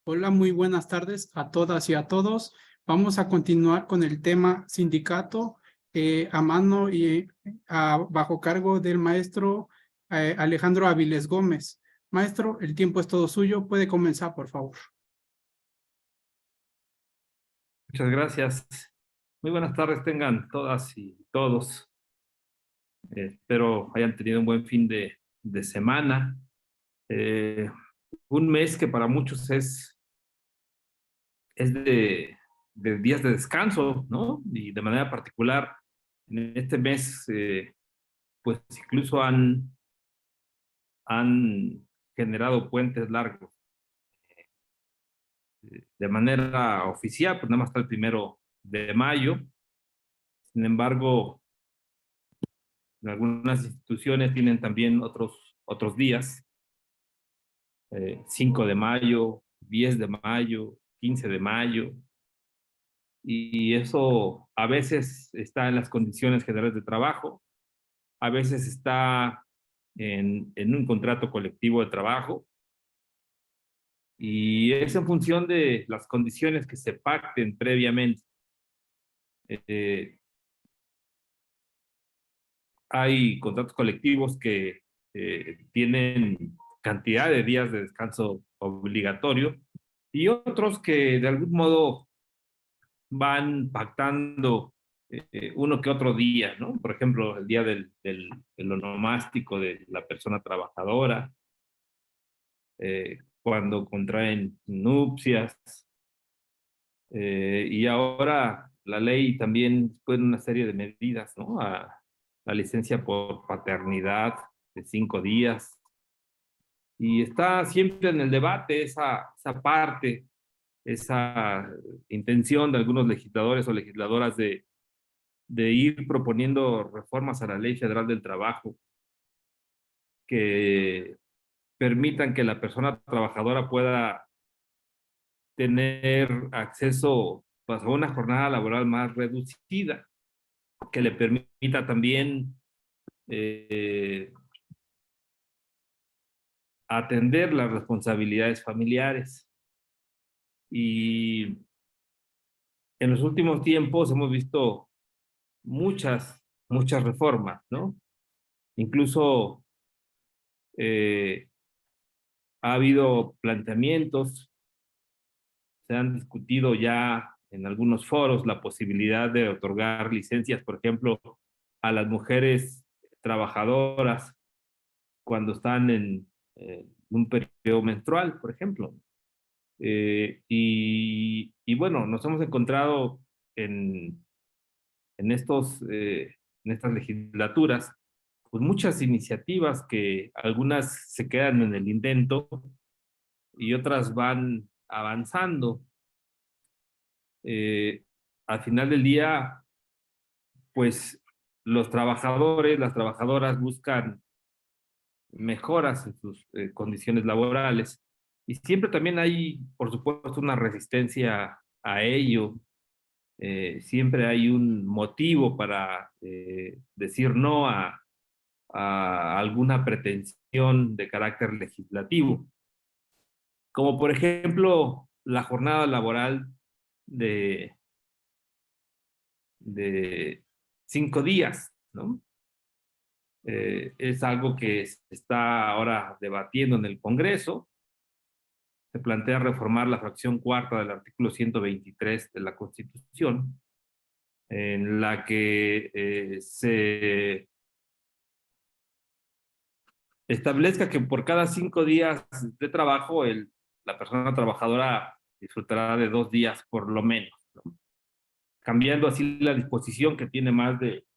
Hola, muy buenas tardes a todas y a todos. Vamos a continuar con el tema sindicato a mano y bajo cargo del maestro Alejandro Avilés Gómez. Maestro, el tiempo es todo suyo. Puede comenzar, por favor. Muchas gracias. Muy buenas tardes tengan todas y todos. Espero hayan tenido un buen fin de semana. Eh, un mes que para muchos es de días de descanso, ¿no? Y de manera particular, en este mes, pues incluso han generado puentes largos. De manera oficial, pues nada más hasta el 1 de mayo. Sin embargo, en algunas instituciones tienen también otros días, 5 de mayo, 10 de mayo, 15 de mayo, y eso a veces está en las condiciones generales de trabajo, a veces está en un contrato colectivo de trabajo, y es en función de las condiciones que se pacten previamente. Eh, Hay contratos colectivos que tienen cantidad de días de descanso obligatorio y otros que de algún modo van pactando uno que otro día, ¿no? Por ejemplo, el día del onomástico de la persona trabajadora, cuando contraen nupcias, y ahora la ley también pone una serie de medidas, ¿no? A la licencia por paternidad de 5 días. Y está siempre en el debate esa parte, esa intención de algunos legisladores o legisladoras de ir proponiendo reformas a la Ley Federal del Trabajo que permitan que la persona trabajadora pueda tener acceso, pues, a una jornada laboral más reducida, que le permita también eh, atender las responsabilidades familiares. Y en los últimos tiempos hemos visto muchas reformas, ¿no? Incluso eh, ha habido planteamientos, se han discutido ya en algunos foros la posibilidad de otorgar licencias, por ejemplo, a las mujeres trabajadoras cuando están en un periodo menstrual, por ejemplo. Y bueno, nos hemos encontrado en, en, estos, en estas legislaturas pues muchas iniciativas que algunas se quedan en el intento y otras van avanzando. Eh, Al final del día, pues los trabajadores, las trabajadoras buscan mejoras en sus condiciones laborales y siempre también hay, por supuesto, una resistencia a ello. Siempre hay un motivo para decir no a alguna pretensión de carácter legislativo, como por ejemplo la jornada laboral de, de 5 días, ¿no? Es algo que se está ahora debatiendo en el Congreso. Se plantea reformar la fracción cuarta del artículo 123 de la Constitución, en la que se establezca que por cada 5 días de trabajo, la persona trabajadora disfrutará de 2 días por lo menos, ¿no? Cambiando así la disposición que tiene más de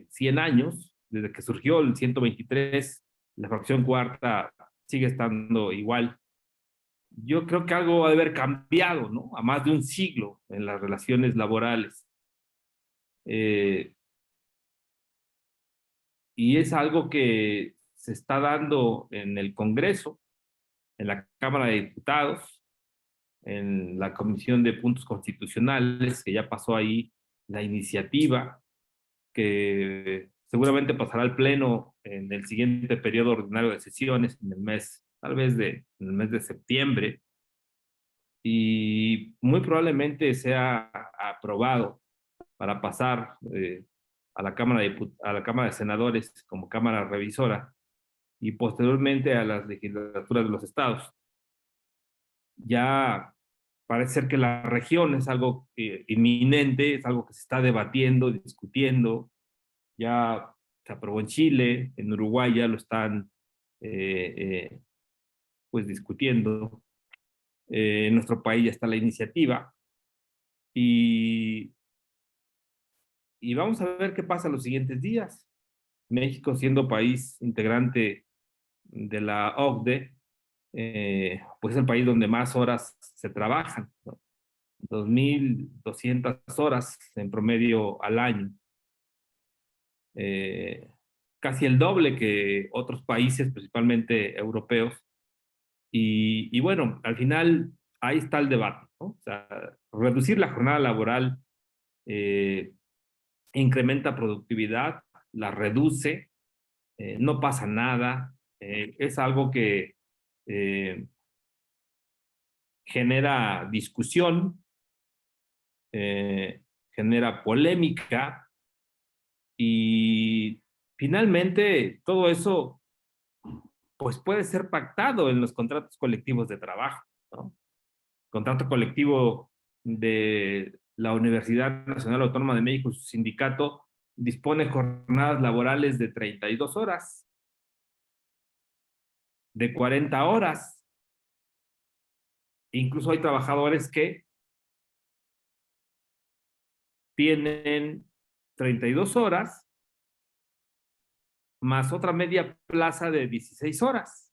100 años, desde que surgió el 123, la fracción cuarta sigue estando igual. Yo creo que algo ha de haber cambiado, ¿no? A más de un siglo en las relaciones laborales. Eh, y es algo que se está dando en el Congreso, en la Cámara de Diputados, en la Comisión de Puntos Constitucionales, que ya pasó ahí la iniciativa, que seguramente pasará al Pleno en el siguiente periodo ordinario de sesiones, en el mes tal vez en el mes de septiembre, y muy probablemente sea aprobado para pasar a la a la Cámara de Senadores como Cámara Revisora y posteriormente a las legislaturas de los estados. Ya parece ser que la región es algo inminente, es algo que se está debatiendo, discutiendo. Ya se aprobó en Chile, en Uruguay ya lo están eh, eh, pues discutiendo. En nuestro país ya está la iniciativa y, y vamos a ver qué pasa los siguientes días. México, siendo país integrante de la OCDE, pues es el país donde más horas se trabajan, ¿no? 2.200 horas en promedio al año. Casi el doble que otros países, principalmente europeos. Y bueno, al final ahí está el debate, ¿no? O sea, reducir la jornada laboral eh, incrementa productividad, la reduce, no pasa nada, es algo que eh, genera discusión, genera polémica y finalmente todo eso pues puede ser pactado en los contratos colectivos de trabajo, ¿no? Contrato colectivo de la Universidad Nacional Autónoma de México, su sindicato, dispone jornadas laborales de 32 horas, de 40 horas. Incluso hay trabajadores que tienen 32 horas más otra media plaza de 16 horas.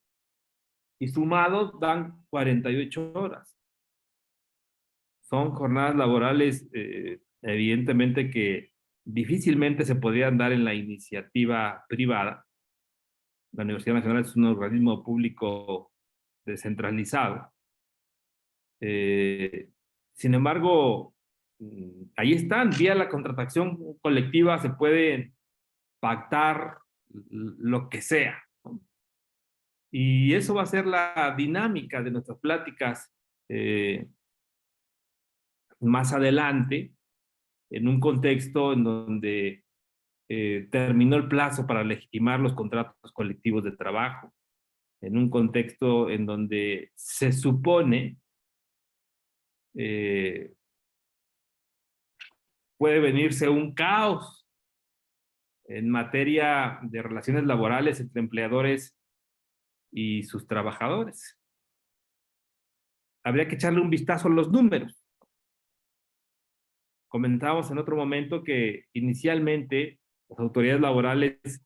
Y sumados dan 48 horas. Son jornadas laborales, evidentemente, que difícilmente se podrían dar en la iniciativa privada. La Universidad Nacional es un organismo público descentralizado. Eh, Sin embargo, ahí están, vía la contratación colectiva se puede pactar lo que sea, ¿no? Y eso va a ser la dinámica de nuestras pláticas más adelante, en un contexto en donde terminó el plazo para legitimar los contratos colectivos de trabajo, en un contexto en donde se supone eh, puede venirse un caos en materia de relaciones laborales entre empleadores y sus trabajadores. Habría que echarle un vistazo a los números. Comentábamos en otro momento que inicialmente las autoridades laborales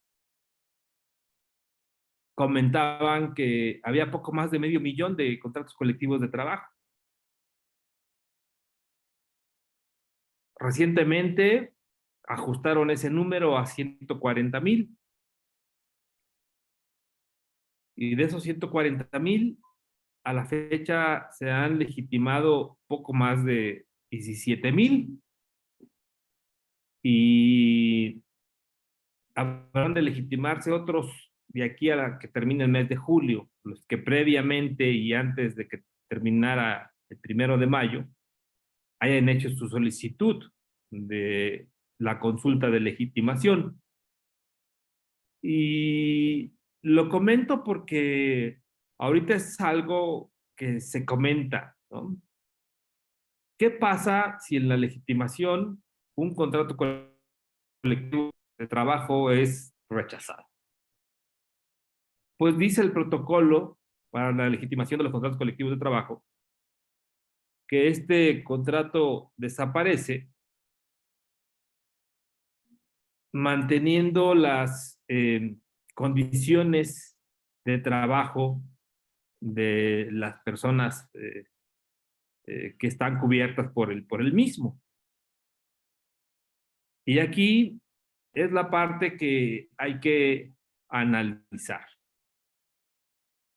comentaban que había poco más de 500,000 de contratos colectivos de trabajo. Recientemente ajustaron ese número a 140,000. Y de esos 140,000, a la fecha se han legitimado poco más de 17,000. Y habrán de legitimarse otros de aquí a la que termine el mes de julio, los que previamente y antes de que terminara el 1 de mayo hayan hecho su solicitud de la consulta de legitimación. Y lo comento porque ahorita es algo que se comenta, ¿no? ¿Qué pasa si en la legitimación un contrato colectivo de trabajo es rechazado? Pues dice el protocolo para la legitimación de los contratos colectivos de trabajo que este contrato desaparece manteniendo las condiciones de trabajo de las personas que están cubiertas por el mismo. Y aquí es la parte que hay que analizar.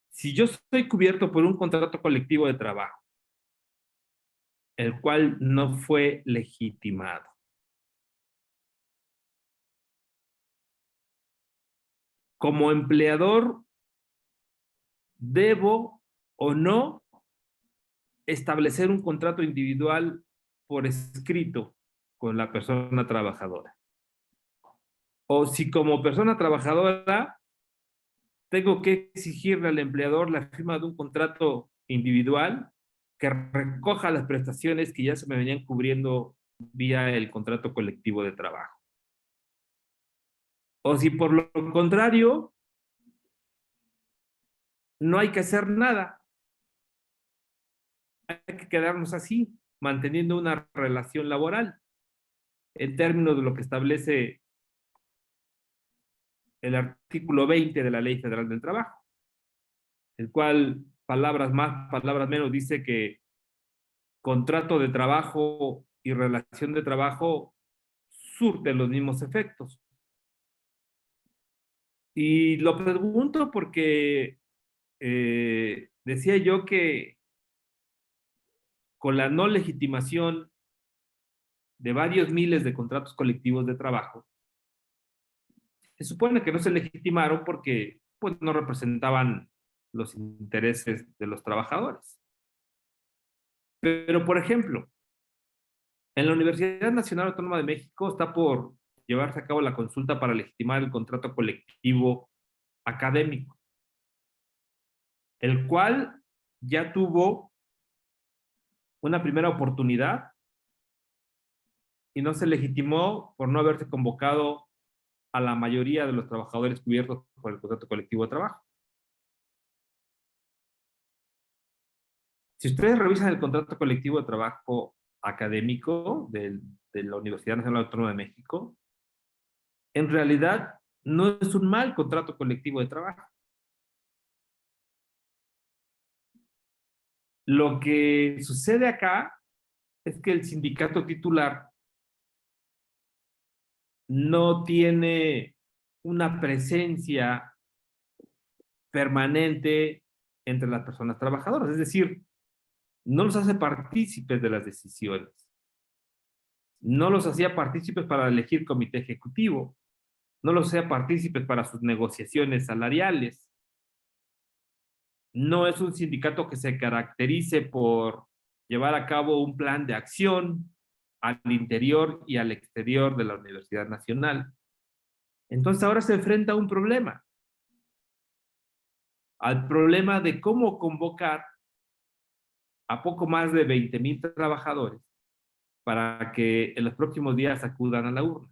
Si yo estoy cubierto por un contrato colectivo de trabajo, el cual no fue legitimado, como empleador, ¿debo o no establecer un contrato individual por escrito con la persona trabajadora? O si como persona trabajadora tengo que exigirle al empleador la firma de un contrato individual que recoja las prestaciones que ya se me venían cubriendo vía el contrato colectivo de trabajo. O si por lo contrario, no hay que hacer nada, hay que quedarnos así, manteniendo una relación laboral en términos de lo que establece el artículo 20 de la Ley Federal del Trabajo, el cual, palabras más, palabras menos, dice que contrato de trabajo y relación de trabajo surten los mismos efectos. Y lo pregunto porque decía yo que con la no legitimación de varios miles de contratos colectivos de trabajo, se supone que no se legitimaron porque pues, no representaban los intereses de los trabajadores. Pero, por ejemplo, en la Universidad Nacional Autónoma de México está por llevarse a cabo la consulta para legitimar el contrato colectivo académico, el cual ya tuvo una primera oportunidad y no se legitimó por no haberse convocado a la mayoría de los trabajadores cubiertos por el contrato colectivo de trabajo. Si ustedes revisan el contrato colectivo de trabajo académico de la Universidad Nacional Autónoma de México, en realidad no es un mal contrato colectivo de trabajo. Lo que sucede acá es que el sindicato titular no tiene una presencia permanente entre las personas trabajadoras, es decir, no los hace partícipes de las decisiones, no los hacía partícipes para elegir comité ejecutivo, no los hacía partícipes para sus negociaciones salariales. No es un sindicato que se caracterice por llevar a cabo un plan de acción al interior y al exterior de la Universidad Nacional. Entonces ahora se enfrenta a un problema, al problema de cómo convocar a poco más de 20,000 trabajadores para que en los próximos días acudan a la urna.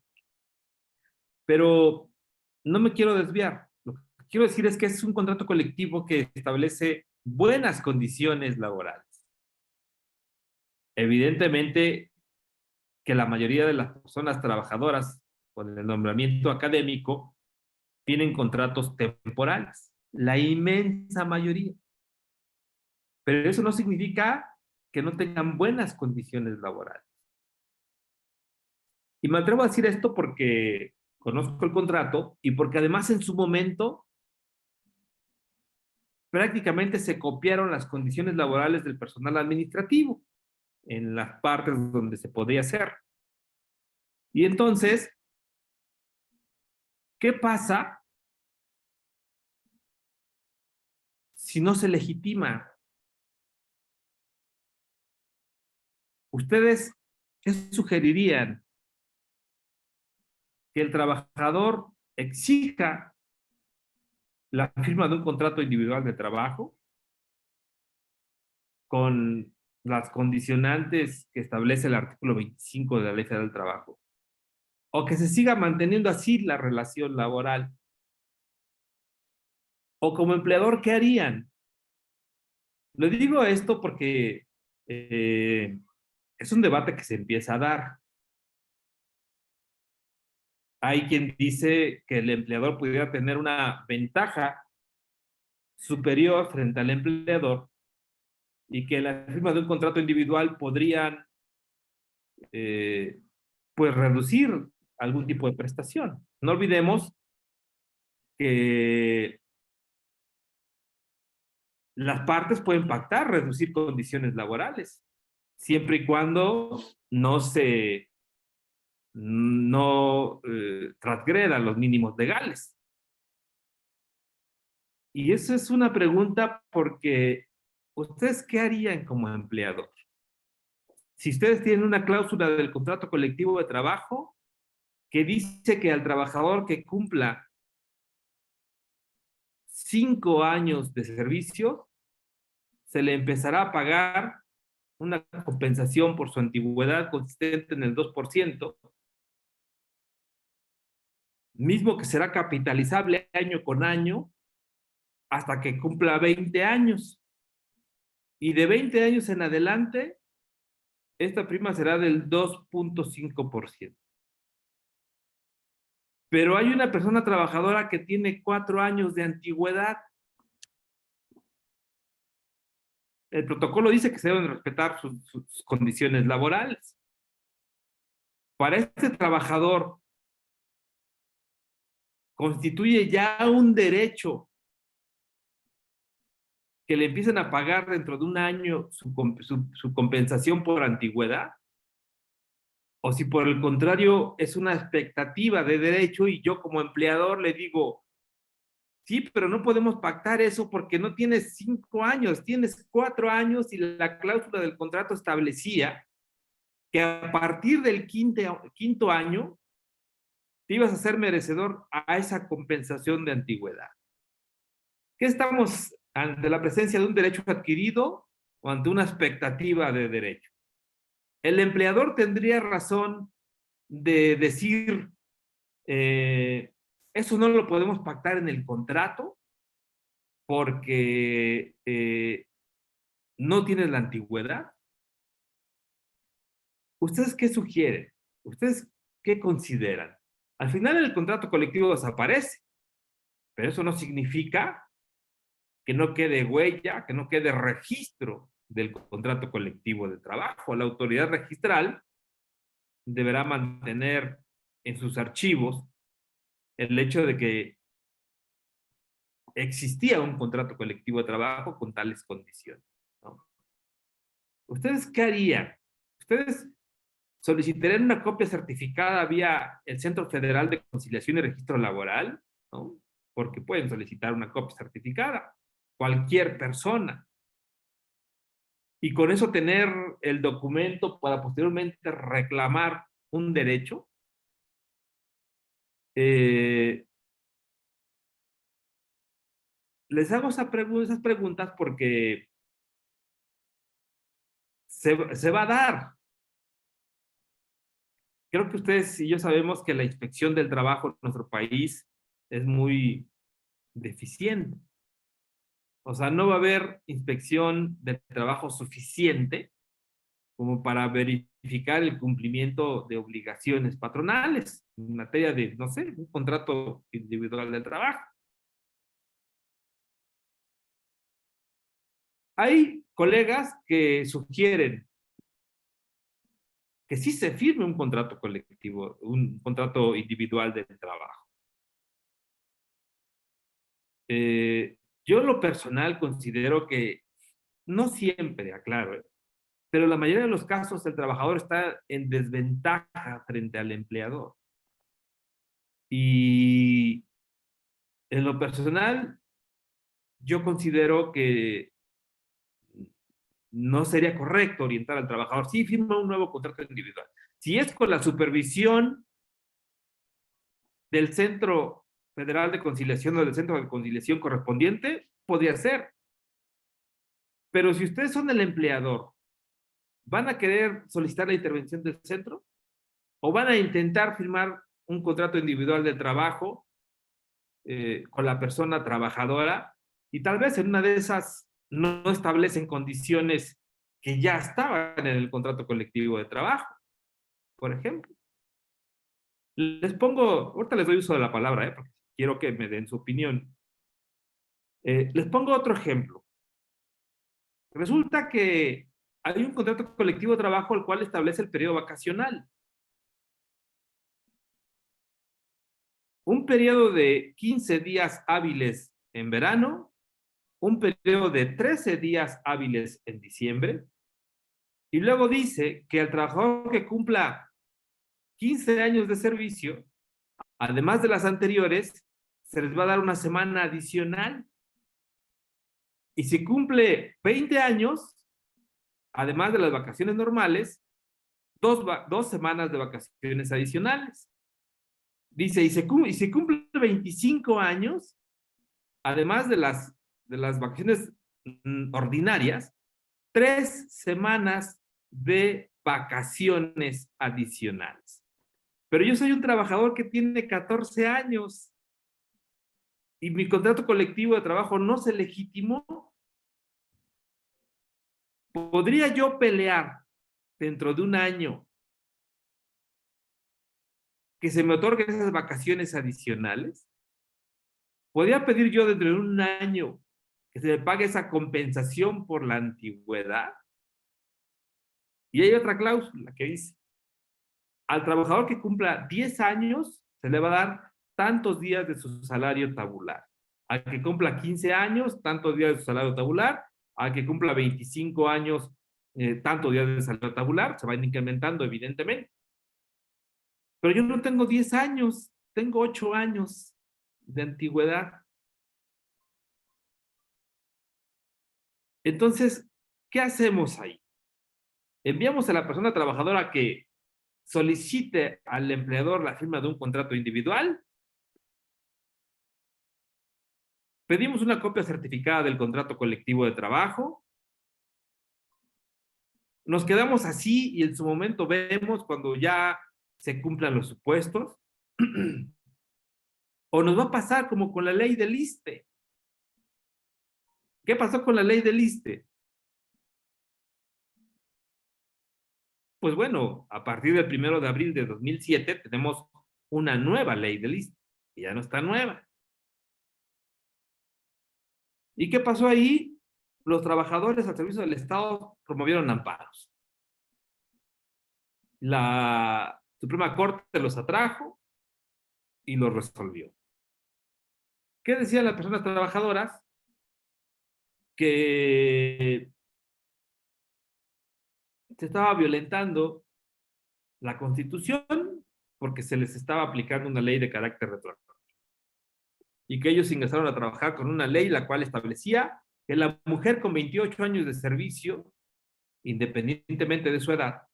Pero no me quiero desviar. Lo que quiero decir es que es un contrato colectivo que establece buenas condiciones laborales. Evidentemente que la mayoría de las personas trabajadoras con el nombramiento académico tienen contratos temporales, la inmensa mayoría. Pero eso no significa que no tengan buenas condiciones laborales. Y me atrevo a decir esto porque conozco el contrato y porque además en su momento prácticamente se copiaron las condiciones laborales del personal administrativo en las partes donde se podía hacer. Y entonces, ¿qué pasa si no se legitima? ¿Ustedes qué sugerirían? ¿Que el trabajador exija la firma de un contrato individual de trabajo con las condicionantes que establece el artículo 25 de la Ley Federal del Trabajo? ¿O que se siga manteniendo así la relación laboral? ¿O como empleador qué harían? Le digo esto porque es un debate que se empieza a dar. Hay quien dice que el empleador pudiera tener una ventaja superior frente al empleador y que la firma de un contrato individual podrían pues reducir algún tipo de prestación. No olvidemos que las partes pueden pactar reducir condiciones laborales, siempre y cuando no transgredan los mínimos legales. Y eso es una pregunta porque ¿ustedes qué harían como empleador? Si ustedes tienen una cláusula del contrato colectivo de trabajo que dice que al trabajador que cumpla 5 años de servicio, se le empezará a pagar una compensación por su antigüedad consistente en el 2%, mismo que será capitalizable año con año hasta que cumpla 20 años. Y de 20 años en adelante, esta prima será del 2.5%. Pero hay una persona trabajadora que tiene 4 años de antigüedad. El protocolo dice que se deben respetar sus condiciones laborales. Para este trabajador, constituye ya un derecho que le empiecen a pagar dentro de un año su compensación por antigüedad, o si por el contrario es una expectativa de derecho y yo como empleador le digo, sí, pero no podemos pactar eso porque no tienes 5 años, tienes 4 años y la cláusula del contrato establecía que a partir del quinto año te ibas a ser merecedor a esa compensación de antigüedad. ¿Qué estamos ante la presencia de un derecho adquirido o ante una expectativa de derecho? El empleador tendría razón de decir, eso no lo podemos pactar en el contrato porque no tienes la antigüedad. ¿Ustedes qué sugieren? ¿Ustedes qué consideran? Al final el contrato colectivo desaparece, pero eso no significa que no quede huella, que no quede registro del contrato colectivo de trabajo. La autoridad registral deberá mantener en sus archivos el hecho de que existía un contrato colectivo de trabajo con tales condiciones, ¿no? ¿Ustedes qué harían? ¿Ustedes solicitarían una copia certificada vía el Centro Federal de Conciliación y Registro Laboral? ¿No? Porque pueden solicitar una copia certificada, cualquier persona. Y con eso tener el documento para posteriormente reclamar un derecho. Les hago esas preguntas porque se va a dar. Creo que ustedes y yo sabemos que la inspección del trabajo en nuestro país es muy deficiente. O sea, no va a haber inspección de trabajo suficiente como para verificar el cumplimiento de obligaciones patronales en materia de, no sé, un contrato individual del trabajo. Hay colegas que sugieren que sí se firme un contrato colectivo, un contrato individual del trabajo. Yo en lo personal considero que no siempre, aclaro, pero en la mayoría de los casos el trabajador está en desventaja frente al empleador. Y en lo personal, yo considero que no sería correcto orientar al trabajador. Sí, firma un nuevo contrato individual. Si es con la supervisión del Centro Federal de Conciliación o del Centro de Conciliación correspondiente, podría ser. Pero si ustedes son el empleador, ¿van a querer solicitar la intervención del centro? ¿O van a intentar firmar un contrato individual de trabajo con la persona trabajadora? Y tal vez en una de esas no establecen condiciones que ya estaban en el contrato colectivo de trabajo, por ejemplo. Les pongo, ahorita les doy uso de la palabra, porque quiero que me den su opinión. Les pongo otro ejemplo. Resulta que hay un contrato colectivo de trabajo el cual establece el periodo vacacional. Un periodo de 15 días hábiles en verano, un periodo de 13 días hábiles en diciembre, y luego dice que al trabajador que cumpla 15 años de servicio, además de las anteriores, se les va a dar una semana adicional. Y si cumple 20 años, además de las vacaciones normales, dos semanas de vacaciones adicionales. Dice, y se cumple 25 años, además de las vacaciones ordinarias, 3 semanas de vacaciones adicionales. Pero yo soy un trabajador que tiene 14 años y mi contrato colectivo de trabajo no se legitimó. ¿Podría yo pelear dentro de un año que se me otorguen esas vacaciones adicionales? ¿Podría pedir yo dentro de un año que se me pague esa compensación por la antigüedad? Y hay otra cláusula que dice, al trabajador que cumpla 10 años, se le va a dar tantos días de su salario tabular. Al que cumpla 15 años, tantos días de su salario tabular. Al que cumpla 25 años, tantos días de salario tabular. Se van incrementando, evidentemente. Pero yo no tengo 10 años, tengo 8 años de antigüedad. Entonces, ¿qué hacemos ahí? Enviamos a la persona trabajadora que solicite al empleador la firma de un contrato individual. Pedimos una copia certificada del contrato colectivo de trabajo. Nos quedamos así y en su momento vemos cuando ya se cumplan los supuestos. O nos va a pasar como con la ley del ISSSTE. ¿Qué pasó con la ley del ISSSTE? Pues bueno, a partir del 1 de abril de 2007 tenemos una nueva ley del ISSSTE, que ya no está nueva. ¿Y qué pasó ahí? Los trabajadores al servicio del Estado promovieron amparos. La Suprema Corte los atrajo y los resolvió. ¿Qué decían las personas trabajadoras? Que se estaba violentando la Constitución porque se les estaba aplicando una ley de carácter retroactivo. Y que ellos ingresaron a trabajar con una ley la cual establecía que la mujer con 28 años de servicio, independientemente de su edad,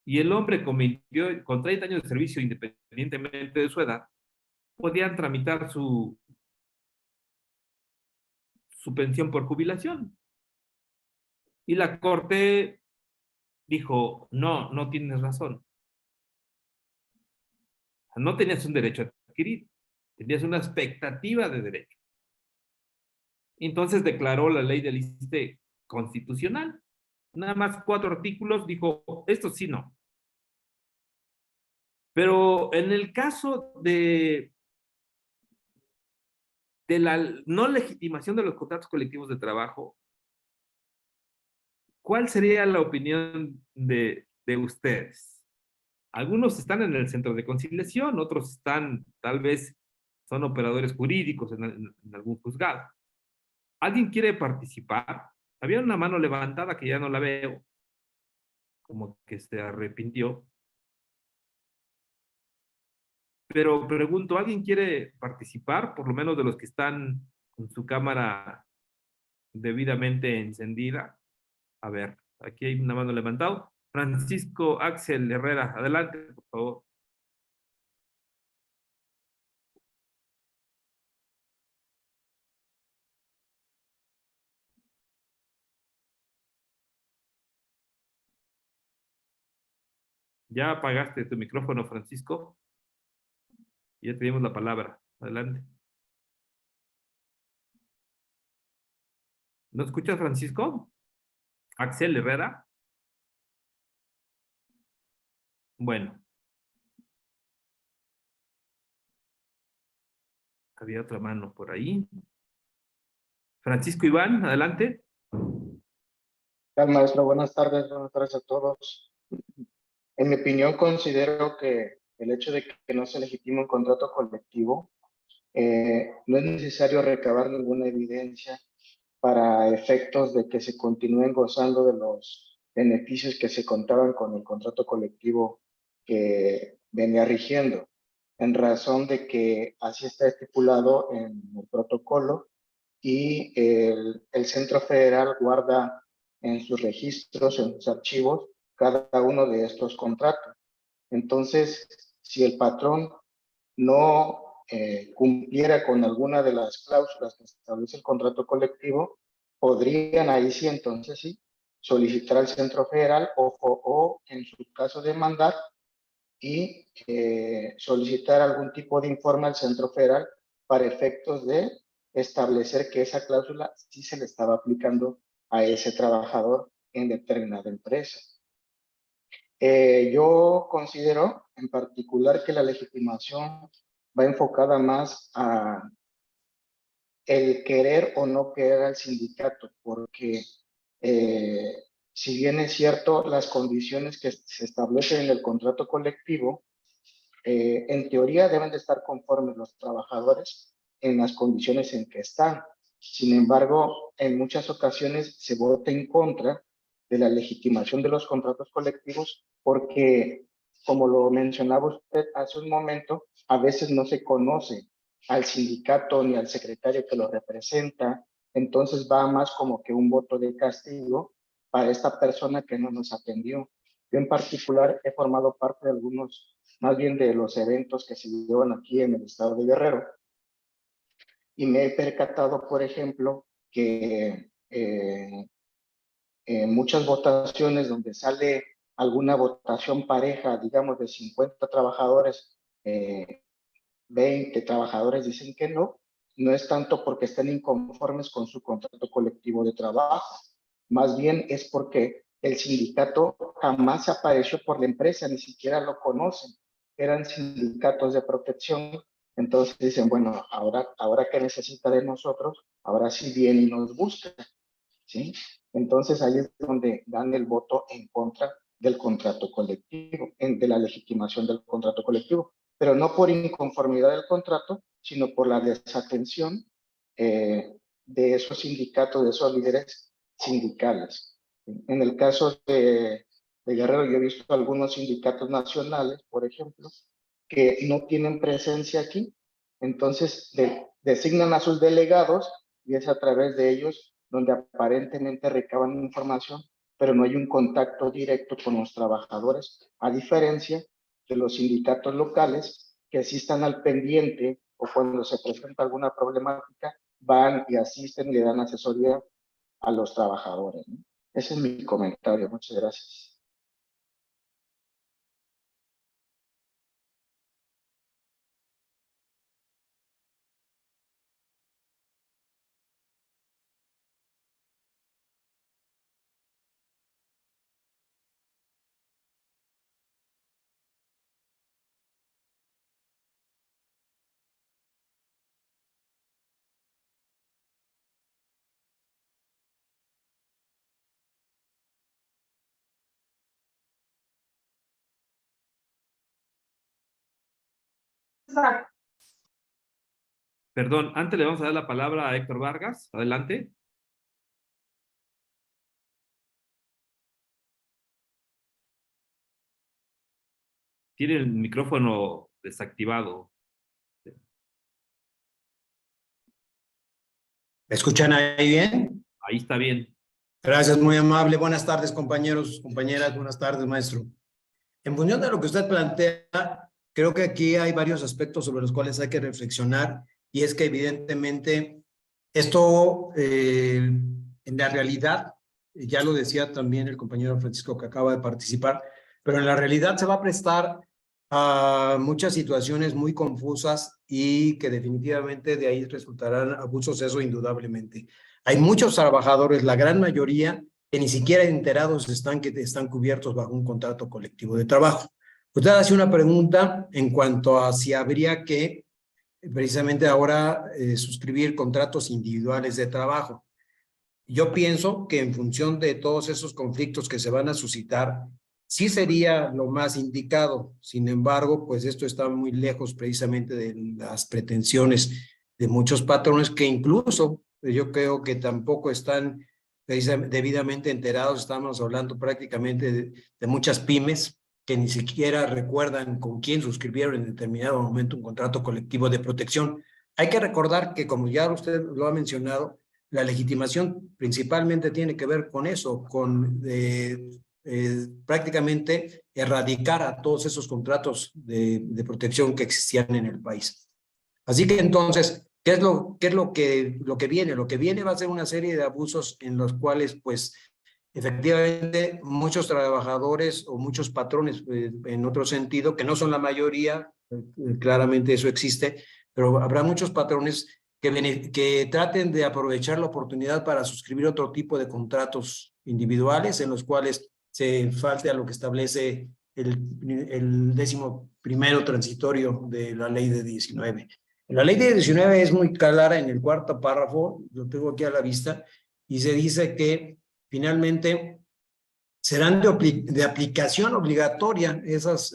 y el hombre con 30 años de servicio, independientemente de su edad, podían tramitar su pensión por jubilación. Y la Corte dijo, no, no tienes razón. No tenías un derecho adquirido, tenías una expectativa de derecho. Entonces declaró la ley del ISSSTE constitucional. Nada más 4 artículos, dijo, esto sí no. Pero en el caso de la no legitimación de los contratos colectivos de trabajo, ¿cuál sería la opinión de ustedes? Algunos están en el centro de conciliación, otros están, tal vez, son operadores jurídicos en algún juzgado. ¿Alguien quiere participar? Había una mano levantada que ya no la veo, como que se arrepintió. Pero pregunto, ¿alguien quiere participar? Por lo menos de los que están con su cámara debidamente encendida. A ver, aquí hay una mano levantada. Francisco Axel Herrera, adelante, por favor. Ya apagaste tu micrófono, Francisco. Ya te dimos la palabra. Adelante. ¿No escuchas, Francisco? Axel Herrera. Bueno. Había otra mano por ahí. Francisco Iván, adelante. Maestro, buenas tardes a todos. En mi opinión, considero que el hecho de que no se legitime un contrato colectivo, no es necesario recabar ninguna evidencia para efectos de que se continúen gozando de los beneficios que se contaban con el contrato colectivo que venía rigiendo, en razón de que así está estipulado en el protocolo y el Centro Federal guarda en sus registros, en sus archivos, cada uno de estos contratos. Entonces, si el patrón no cumpliera con alguna de las cláusulas que establece el contrato colectivo, podrían ahí sí, entonces sí, solicitar al Centro Federal o en su caso demandar y solicitar algún tipo de informe al Centro Federal para efectos de establecer que esa cláusula sí se le estaba aplicando a ese trabajador en determinada empresa. Yo considero en particular que la legitimación va enfocada más a el querer o no querer al sindicato, porque si bien es cierto, las condiciones que se establecen en el contrato colectivo, en teoría deben de estar conformes los trabajadores en las condiciones en que están. Sin embargo, en muchas ocasiones se vota en contra de la legitimación de los contratos colectivos porque, como lo mencionaba usted hace un momento, a veces no se conoce al sindicato ni al secretario que lo representa, entonces va más como que un voto de castigo para esta persona que no nos atendió. Yo en particular he formado parte de algunos, más bien de los eventos que se llevan aquí en el estado de Guerrero, y me he percatado, por ejemplo, que en muchas votaciones donde sale alguna votación pareja, digamos de 50 trabajadores, 20 trabajadores dicen que no, no es tanto porque estén inconformes con su contrato colectivo de trabajo, más bien es porque el sindicato jamás apareció por la empresa, ni siquiera lo conocen, eran sindicatos de protección, entonces dicen, bueno, ahora que necesita de nosotros, ahora sí viene y nos busca, ¿sí? Entonces ahí es donde dan el voto en contra del contrato colectivo, de la legitimación del contrato colectivo, pero no por inconformidad del contrato, sino por la desatención de esos sindicatos, de esos líderes sindicales. En el caso de Guerrero, yo he visto algunos sindicatos nacionales, por ejemplo, que no tienen presencia aquí, entonces designan a sus delegados y es a través de ellos donde aparentemente recaban información, pero no hay un contacto directo con los trabajadores, a diferencia de los sindicatos locales que sí están al pendiente o cuando se presenta alguna problemática van y asisten y le dan asesoría a los trabajadores, ¿no? Ese es mi comentario. Muchas gracias. Perdón, antes le vamos a dar la palabra a Héctor Vargas. Adelante. Tiene el micrófono desactivado. ¿Me escuchan ahí bien? Ahí está bien. Gracias, muy amable. Buenas tardes, compañeros, compañeras. Buenas tardes, maestro. En función de lo que usted plantea, creo que aquí hay varios aspectos sobre los cuales hay que reflexionar y es que evidentemente esto en la realidad, ya lo decía también el compañero Francisco que acaba de participar, pero en la realidad se va a prestar a muchas situaciones muy confusas y que definitivamente de ahí resultarán abusos, eso indudablemente. Hay muchos trabajadores, la gran mayoría, que ni siquiera enterados están que están cubiertos bajo un contrato colectivo de trabajo. Usted hace una pregunta en cuanto a si habría que precisamente ahora suscribir contratos individuales de trabajo. Yo pienso que en función de todos esos conflictos que se van a suscitar, sí sería lo más indicado. Sin embargo, pues esto está muy lejos precisamente de las pretensiones de muchos patrones que incluso yo creo que tampoco están debidamente enterados. Estamos hablando prácticamente de muchas pymes que ni siquiera recuerdan con quién suscribieron en determinado momento un contrato colectivo de protección. Hay que recordar que, como ya usted lo ha mencionado, la legitimación principalmente tiene que ver con eso, con prácticamente erradicar a todos esos contratos de protección que existían en el país. Así que entonces, ¿qué es lo que viene? Lo que viene va a ser una serie de abusos en los cuales, pues, efectivamente, muchos trabajadores o muchos patrones, en otro sentido, que no son la mayoría, claramente eso existe, pero habrá muchos patrones que traten de aprovechar la oportunidad para suscribir otro tipo de contratos individuales en los cuales se falte a lo que establece el 11º transitorio de la ley de 19. La ley de 19 es muy clara en el 4º párrafo, lo tengo aquí a la vista, y se dice que finalmente serán de aplicación obligatoria esas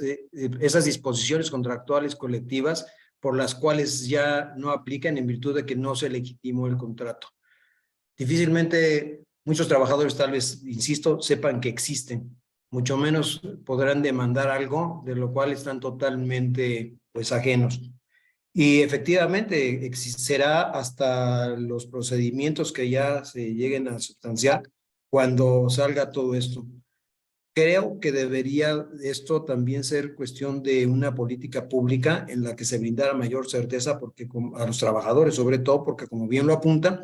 disposiciones contractuales colectivas por las cuales ya no aplican en virtud de que no se legitimó el contrato. Difícilmente muchos trabajadores, tal vez, insisto, sepan que existen, mucho menos podrán demandar algo de lo cual están totalmente, pues, ajenos. Y efectivamente será hasta los procedimientos que ya se lleguen a sustanciar cuando salga todo esto. Creo que debería esto también ser cuestión de una política pública en la que se brindara mayor certeza porque a los trabajadores, sobre todo porque, como bien lo apunta,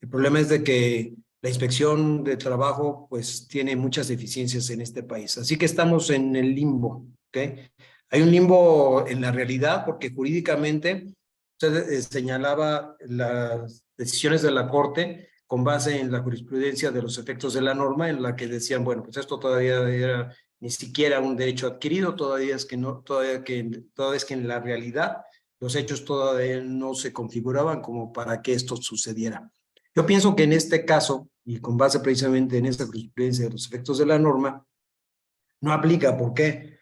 el problema es de que la inspección de trabajo pues tiene muchas deficiencias en este país. Así que estamos en el limbo, ¿ok? Hay un limbo en la realidad porque jurídicamente usted señalaba las decisiones de la Corte con base en la jurisprudencia de los efectos de la norma, en la que decían, bueno, pues esto todavía era ni siquiera un derecho adquirido, todavía es que en la realidad los hechos todavía no se configuraban como para que esto sucediera. Yo pienso que en este caso, y con base precisamente en esta jurisprudencia de los efectos de la norma, no aplica. ¿Por qué?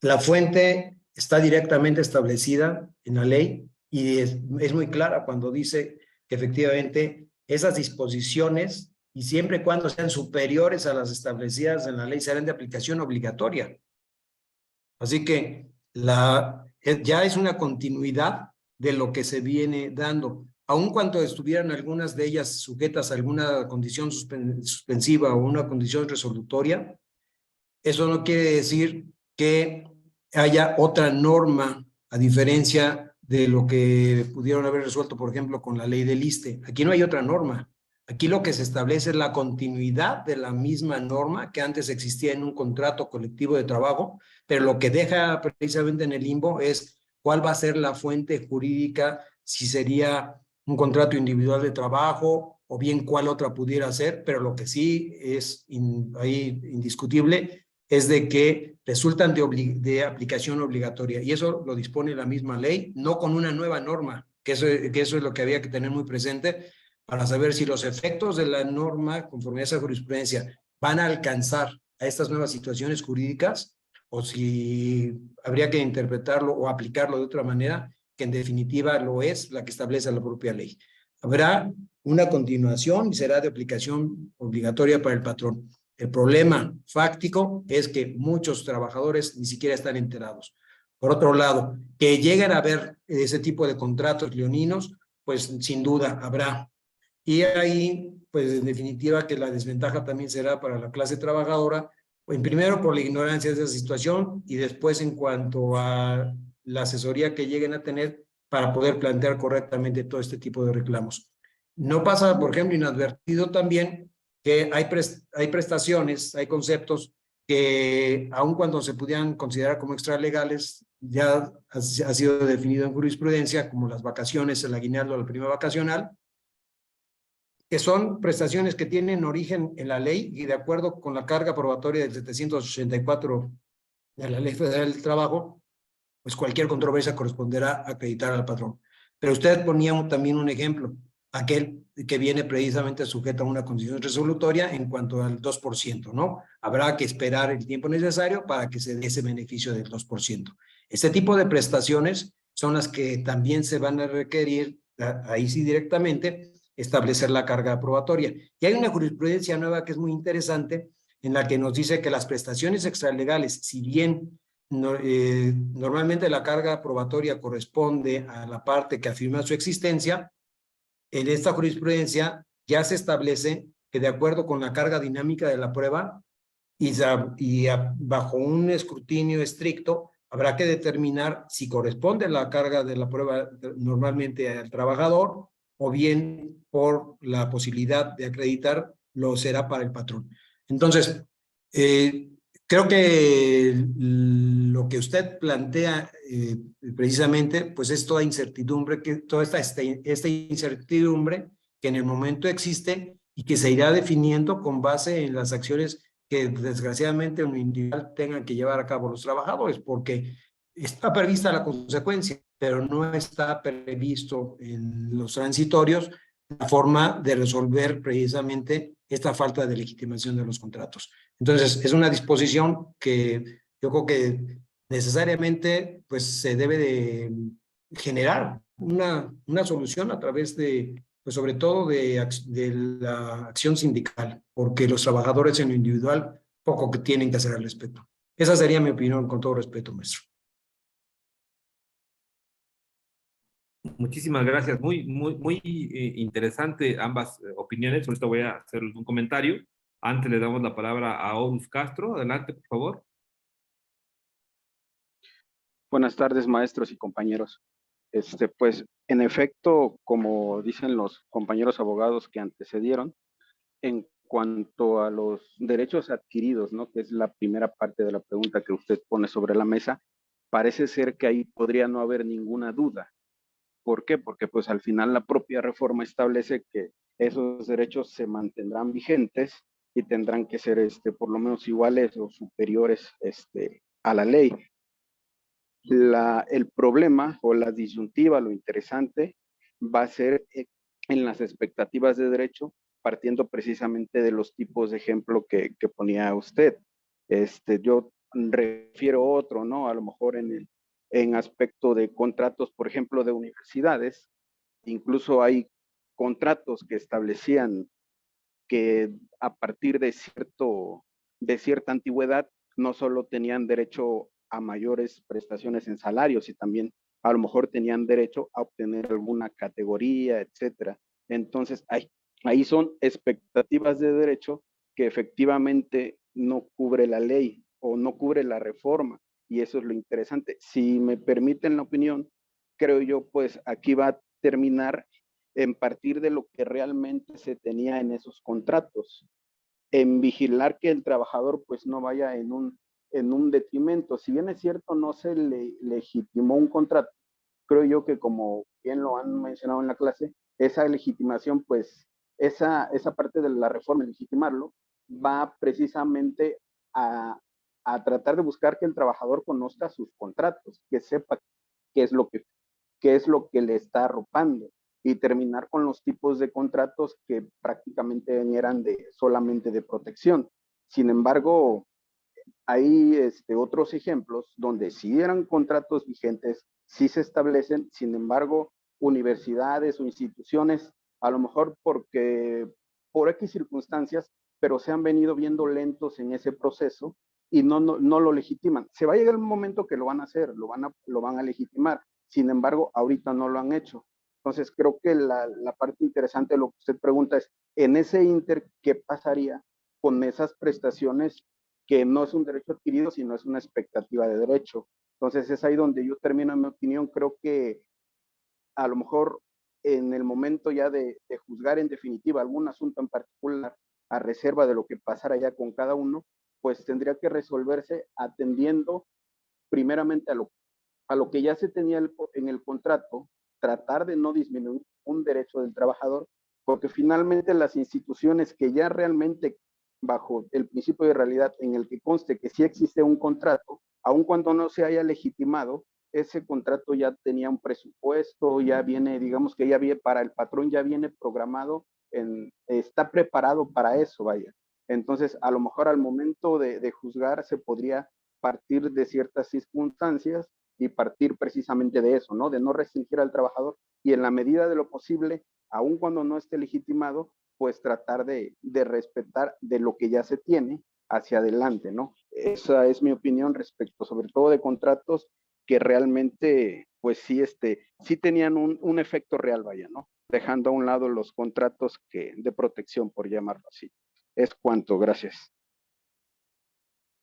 La fuente está directamente establecida en la ley y es muy clara cuando dice que efectivamente esas disposiciones, y siempre y cuando sean superiores a las establecidas en la ley, serán de aplicación obligatoria. Así que ya es una continuidad de lo que se viene dando. Aun cuando estuvieran algunas de ellas sujetas a alguna condición suspensiva o una condición resolutoria, eso no quiere decir que haya otra norma a diferencia de lo que pudieron haber resuelto, por ejemplo, con la ley del ISSSTE. Aquí no hay otra norma. Aquí lo que se establece es la continuidad de la misma norma que antes existía en un contrato colectivo de trabajo, pero lo que deja precisamente en el limbo es cuál va a ser la fuente jurídica, si sería un contrato individual de trabajo o bien cuál otra pudiera ser, pero lo que sí es ahí indiscutible es de que resultan de aplicación obligatoria, y eso lo dispone la misma ley, no con una nueva norma, que eso es lo que había que tener muy presente para saber si los efectos de la norma, conforme a esa jurisprudencia, van a alcanzar a estas nuevas situaciones jurídicas o si habría que interpretarlo o aplicarlo de otra manera, que en definitiva lo es la que establece la propia ley. Habrá una continuación y será de aplicación obligatoria para el patrón. El problema fáctico es que muchos trabajadores ni siquiera están enterados. Por otro lado, que lleguen a haber ese tipo de contratos leoninos, pues sin duda habrá. Y ahí, pues en definitiva, que la desventaja también será para la clase trabajadora, pues, primero por la ignorancia de esa situación y después en cuanto a la asesoría que lleguen a tener para poder plantear correctamente todo este tipo de reclamos. No pasa, por ejemplo, inadvertido también que hay prestaciones, hay conceptos que aun cuando se pudieran considerar como extralegales, ya ha sido definido en jurisprudencia, como las vacaciones, el aguinaldo, la prima vacacional, que son prestaciones que tienen origen en la ley y de acuerdo con la carga probatoria del 784 de la Ley Federal del Trabajo, pues cualquier controversia corresponderá a acreditar al patrón. Pero usted ponía también un ejemplo, aquel que viene precisamente sujeto a una condición resolutoria en cuanto al 2%, ¿no? Habrá que esperar el tiempo necesario para que se dé ese beneficio del 2%. Este tipo de prestaciones son las que también se van a requerir, ahí sí directamente, establecer la carga probatoria. Y hay una jurisprudencia nueva que es muy interesante, en la que nos dice que las prestaciones extralegales, si bien normalmente la carga probatoria corresponde a la parte que afirma su existencia. En esta jurisprudencia ya se establece que de acuerdo con la carga dinámica de la prueba bajo un escrutinio estricto, habrá que determinar si corresponde la carga de la prueba normalmente al trabajador o bien por la posibilidad de acreditar lo será para el patrón. Entonces, creo que lo que usted plantea precisamente, pues es toda incertidumbre, toda esta incertidumbre que en el momento existe y que se irá definiendo con base en las acciones que desgraciadamente en lo individual tengan que llevar a cabo los trabajadores, porque está prevista la consecuencia, pero no está previsto en los transitorios la forma de resolver precisamente esta falta de legitimación de los contratos. Entonces, es una disposición que yo creo que necesariamente pues, se debe de generar una solución a través de, pues sobre todo de la acción sindical, porque los trabajadores en lo individual poco que tienen que hacer al respecto. Esa sería mi opinión, con todo respeto, maestro. Muchísimas gracias. Muy interesante ambas opiniones. Ahorita voy a hacer un comentario. Antes le damos la palabra a Horus Castro. Adelante, por favor. Buenas tardes, maestros y compañeros. Pues, en efecto, como dicen los compañeros abogados que antecedieron, en cuanto a los derechos adquiridos, ¿no? Que es la primera parte de la pregunta que usted pone sobre la mesa, parece ser que ahí podría no haber ninguna duda. ¿Por qué? Porque pues al final la propia reforma establece que esos derechos se mantendrán vigentes y tendrán que ser por lo menos iguales o superiores a la ley. El problema o la disyuntiva, lo interesante, va a ser en las expectativas de derecho, partiendo precisamente de los tipos de ejemplo que ponía usted. Yo refiero otro, ¿no? A lo mejor en aspecto de contratos, por ejemplo, de universidades, incluso hay contratos que establecían que a partir de cierta antigüedad no solo tenían derecho a mayores prestaciones en salarios, y también a lo mejor tenían derecho a obtener alguna categoría, etcétera. Entonces, ahí son expectativas de derecho que efectivamente no cubre la ley o no cubre la reforma, y eso es lo interesante. Si me permiten la opinión, creo yo, pues aquí va a terminar en partir de lo que realmente se tenía en esos contratos, en vigilar que el trabajador pues no vaya en un detrimento. Si bien es cierto, no se le legitimó un contrato, creo yo que como bien lo han mencionado en la clase, esa legitimación, pues esa parte de la reforma, legitimarlo, va precisamente a tratar de buscar que el trabajador conozca sus contratos, que sepa qué es lo que le está arropando, y terminar con los tipos de contratos que prácticamente eran solamente de protección. Sin embargo, hay otros ejemplos donde sí eran contratos vigentes, sí se establecen, sin embargo, universidades o instituciones, a lo mejor por X circunstancias, pero se han venido viendo lentos en ese proceso y no lo legitiman. Se va a llegar el momento que lo van a hacer, lo van a legitimar. Sin embargo, ahorita no lo han hecho. Entonces, creo que la parte interesante de lo que usted pregunta es, en ese inter, ¿qué pasaría con esas prestaciones que no es un derecho adquirido, sino es una expectativa de derecho? Entonces, es ahí donde yo termino mi opinión. Creo que a lo mejor en el momento ya de juzgar en definitiva algún asunto en particular, a reserva de lo que pasara ya con cada uno, pues tendría que resolverse atendiendo primeramente a lo que ya se tenía en el contrato, tratar de no disminuir un derecho del trabajador, porque finalmente las instituciones que ya realmente, bajo el principio de realidad en el que conste que sí existe un contrato, aun cuando no se haya legitimado, ese contrato ya tenía un presupuesto, ya viene, digamos que ya viene para el patrón, ya viene programado, está preparado para eso, vaya. Entonces, a lo mejor al momento de juzgar se podría partir de ciertas circunstancias y partir precisamente de eso, ¿no? De no restringir al trabajador y en la medida de lo posible, aun cuando no esté legitimado, pues tratar de respetar de lo que ya se tiene hacia adelante, ¿no? Esa es mi opinión respecto, sobre todo de contratos que realmente, pues sí, sí tenían un efecto real, vaya, ¿no? Dejando a un lado los contratos de protección, por llamarlo así. Es cuanto, gracias.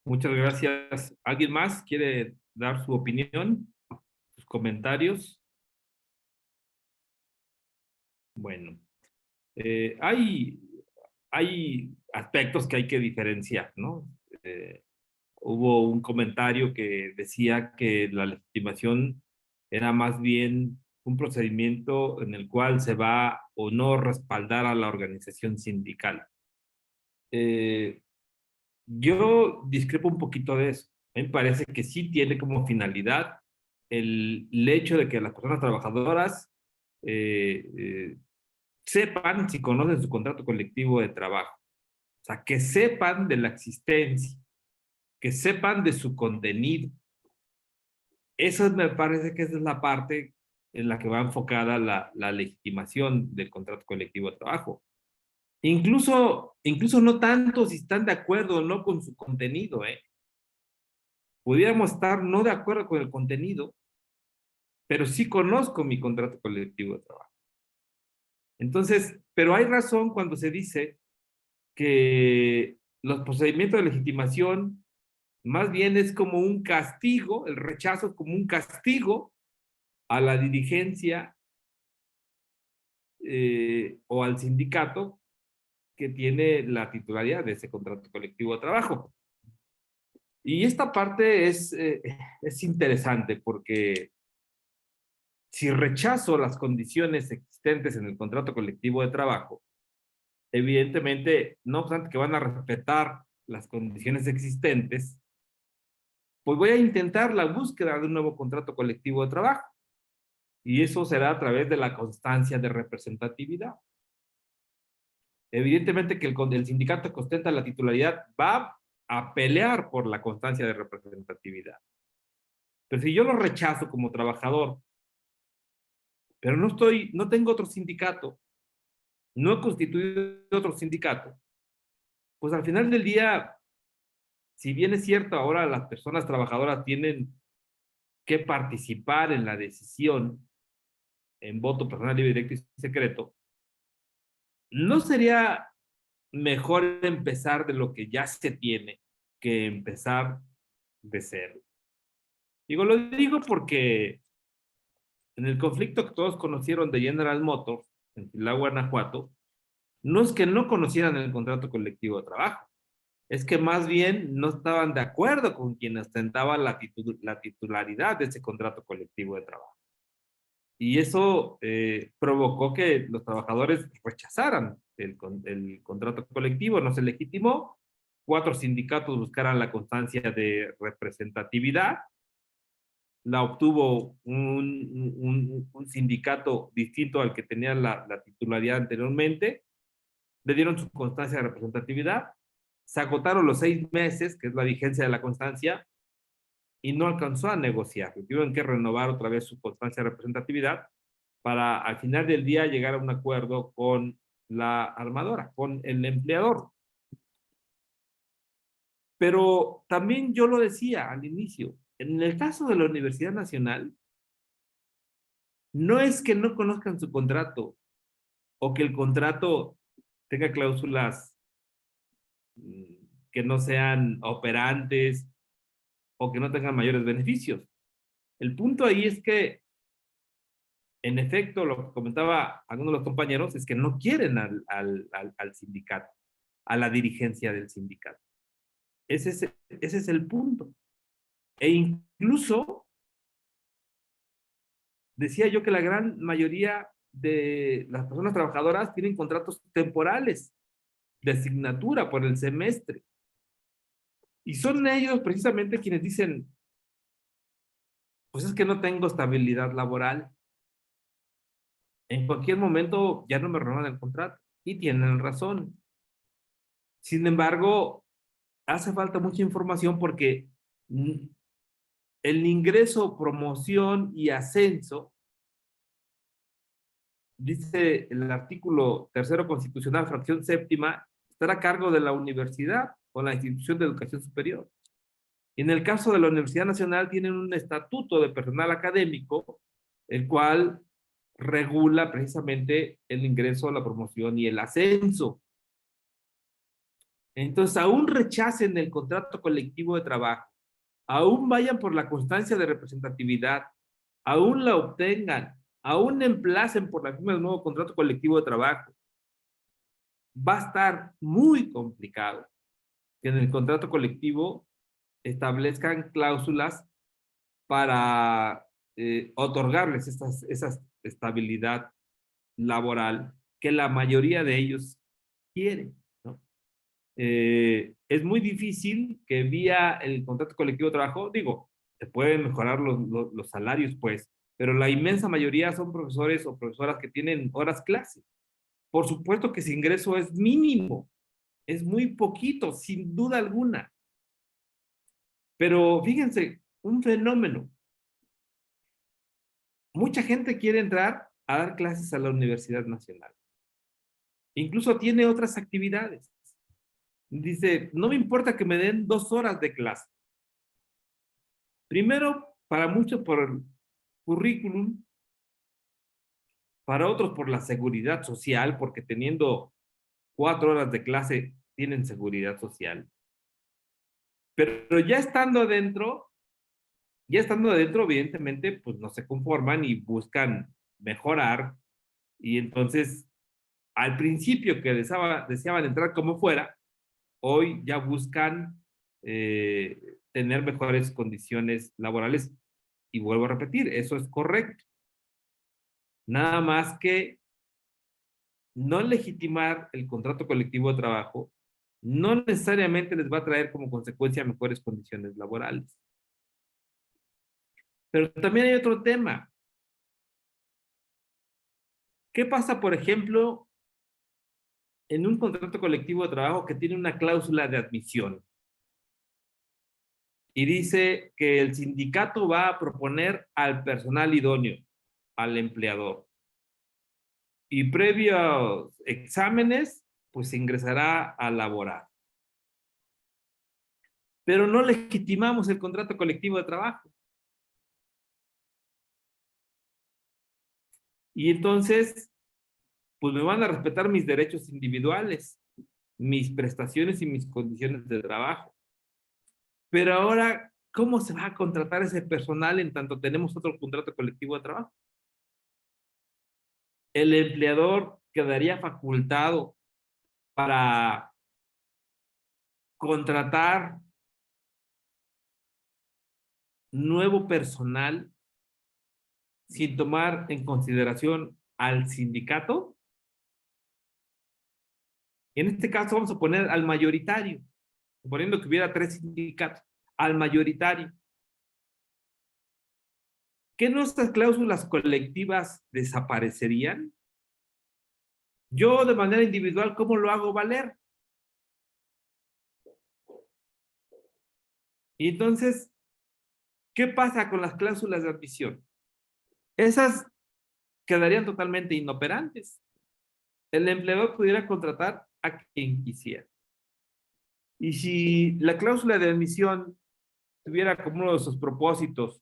Muchas gracias. ¿Alguien más quiere dar su opinión, sus comentarios? Bueno, hay aspectos que hay que diferenciar, ¿no? Hubo un comentario que decía que la legitimación era más bien un procedimiento en el cual se va o no respaldar a la organización sindical. Yo discrepo un poquito de eso. A mí me parece que sí tiene como finalidad el hecho de que las personas trabajadoras sepan si conocen su contrato colectivo de trabajo. O sea, que sepan de la existencia, que sepan de su contenido. Eso me parece que esa es la parte en la que va enfocada la legitimación del contrato colectivo de trabajo. Incluso no tanto si están de acuerdo o no con su contenido, ¿eh? Pudiéramos estar no de acuerdo con el contenido, pero sí conozco mi contrato colectivo de trabajo. Entonces, pero hay razón cuando se dice que los procedimientos de legitimación más bien es como un castigo, el rechazo es como un castigo a la dirigencia o al sindicato que tiene la titularidad de ese contrato colectivo de trabajo. Y esta parte es interesante porque si rechazo las condiciones existentes en el contrato colectivo de trabajo, evidentemente, no obstante que van a respetar las condiciones existentes, pues voy a intentar la búsqueda de un nuevo contrato colectivo de trabajo. Y eso será a través de la constancia de representatividad. Evidentemente que el sindicato que ostenta la titularidad va a pelear por la constancia de representatividad. Pero si yo lo rechazo como trabajador, pero no tengo otro sindicato, no he constituido otro sindicato, pues al final del día, si bien es cierto, ahora las personas trabajadoras tienen que participar en la decisión en voto personal, libre, directo y secreto, ¿no sería mejor empezar de lo que ya se tiene que empezar de cero? Lo digo porque en el conflicto que todos conocieron de General Motors, en Silao, Guanajuato, no es que no conocieran el contrato colectivo de trabajo, es que más bien no estaban de acuerdo con quien ostentaba la titularidad de ese contrato colectivo de trabajo. Y eso provocó que los trabajadores rechazaran el contrato colectivo, no se legitimó, 4 sindicatos buscaran la constancia de representatividad, la obtuvo un sindicato distinto al que tenía la titularidad anteriormente, le dieron su constancia de representatividad, se agotaron los 6 meses, que es la vigencia de la constancia, y no alcanzó a negociar. Tuvieron que renovar otra vez su constancia de representatividad para al final del día llegar a un acuerdo con la armadora, con el empleador. Pero también yo lo decía al inicio, en el caso de la Universidad Nacional, no es que no conozcan su contrato o que el contrato tenga cláusulas que no sean operantes o que no tengan mayores beneficios. El punto ahí es que, en efecto, lo que comentaba algunos de los compañeros es que no quieren al sindicato, a la dirigencia del sindicato. Ese es el punto. E incluso decía yo que la gran mayoría de las personas trabajadoras tienen contratos temporales de asignatura por el semestre. Y son ellos precisamente quienes dicen, pues es que no tengo estabilidad laboral. En cualquier momento ya no me renuevan el contrato. Y tienen razón. Sin embargo, hace falta mucha información porque el ingreso, promoción y ascenso, dice el artículo 3º constitucional, fracción 7ª, estará a cargo de la universidad o la institución de educación superior. En el caso de la Universidad Nacional tienen un estatuto de personal académico, el cual regula precisamente el ingreso, la promoción y el ascenso. Entonces, aún rechacen el contrato colectivo de trabajo, aún vayan por la constancia de representatividad, aún la obtengan, aún emplacen por la firma del nuevo contrato colectivo de trabajo, va a estar muy complicado que en el contrato colectivo establezcan cláusulas para otorgarles esa estabilidad laboral que la mayoría de ellos quieren, ¿no? Es muy difícil que vía el contrato colectivo de trabajo, digo, se pueden mejorar los salarios, pues, pero la inmensa mayoría son profesores o profesoras que tienen horas clase. Por supuesto que ese ingreso es mínimo, es muy poquito, sin duda alguna. Pero fíjense, un fenómeno. Mucha gente quiere entrar a dar clases a la Universidad Nacional. Incluso tiene otras actividades. Dice, no me importa que me den 2 horas de clase. Primero, para muchos por el currículum, para otros por la seguridad social, porque teniendo 4 horas de clase tienen seguridad social. Pero ya estando adentro, evidentemente, pues no se conforman y buscan mejorar. Y entonces, al principio que deseaban entrar como fuera, hoy ya buscan tener mejores condiciones laborales. Y vuelvo a repetir, eso es correcto. Nada más que no legitimar el contrato colectivo de trabajo no necesariamente les va a traer como consecuencia mejores condiciones laborales. Pero también hay otro tema. ¿Qué pasa, por ejemplo, en un contrato colectivo de trabajo que tiene una cláusula de admisión? Y dice que el sindicato va a proponer al personal idóneo, al empleador. Y previos exámenes, pues ingresará a laborar. Pero no legitimamos el contrato colectivo de trabajo. Y entonces, pues me van a respetar mis derechos individuales, mis prestaciones y mis condiciones de trabajo. Pero ahora, ¿cómo se va a contratar ese personal en tanto tenemos otro contrato colectivo de trabajo? El empleador quedaría facultado para contratar nuevo personal sin tomar en consideración al sindicato. En este caso vamos a poner al mayoritario, suponiendo que hubiera 3 sindicatos, al mayoritario. ¿Qué nuestras cláusulas colectivas desaparecerían? Yo de manera individual, ¿cómo lo hago valer? Y entonces, ¿qué pasa con las cláusulas de admisión? Esas quedarían totalmente inoperantes. El empleador pudiera contratar a quien quisiera. Y si la cláusula de admisión tuviera como uno de sus propósitos,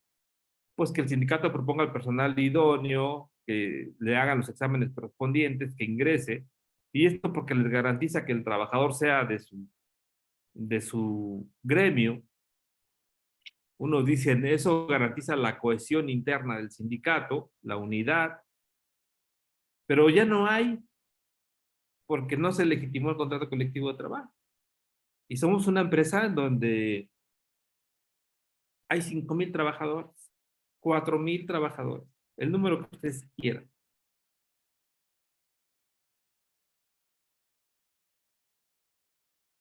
pues que el sindicato proponga al personal idóneo, que le hagan los exámenes correspondientes, que ingrese, y esto porque les garantiza que el trabajador sea de su gremio. Unos dicen, eso garantiza la cohesión interna del sindicato, la unidad, pero ya no hay, porque no se legitimó el contrato colectivo de trabajo. Y somos una empresa en donde hay 5,000 trabajadores, 4,000 trabajadores, el número que ustedes quieran.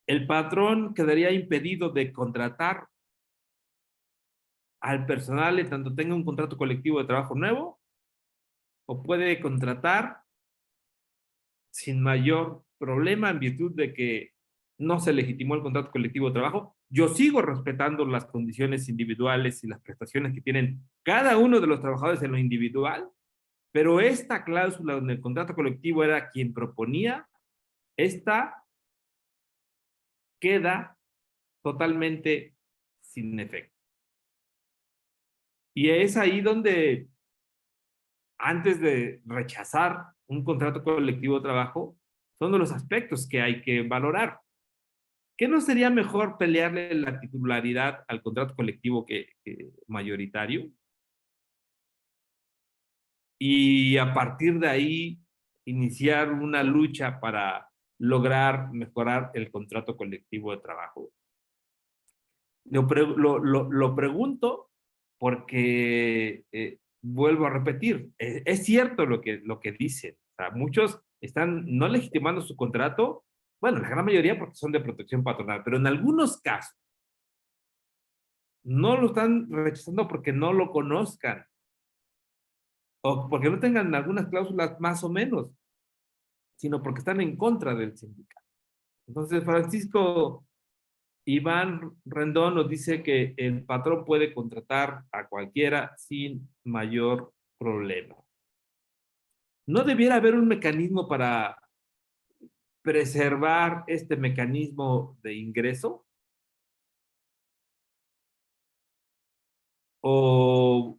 El patrón quedaría impedido de contratar al personal en tanto tenga un contrato colectivo de trabajo nuevo, o puede contratar sin mayor problema en virtud de que no se legitimó el contrato colectivo de trabajo. Yo sigo respetando las condiciones individuales y las prestaciones que tienen cada uno de los trabajadores en lo individual, pero esta cláusula donde el contrato colectivo era quien proponía, esta queda totalmente sin efecto. Y es ahí donde, antes de rechazar un contrato colectivo de trabajo, son de los aspectos que hay que valorar. ¿Qué no sería mejor pelearle la titularidad al contrato colectivo que mayoritario? Y a partir de ahí iniciar una lucha para lograr mejorar el contrato colectivo de trabajo. Lo pregunto porque vuelvo a repetir, es cierto lo que dicen. O sea, muchos están no legitimando su contrato, bueno, la gran mayoría porque son de protección patronal, pero en algunos casos no lo están rechazando porque no lo conozcan o porque no tengan algunas cláusulas más o menos, sino porque están en contra del sindicato. Entonces, Francisco Iván Rendón nos dice que el patrón puede contratar a cualquiera sin mayor problema. ¿No debiera haber un mecanismo para preservar este mecanismo de ingreso? ¿O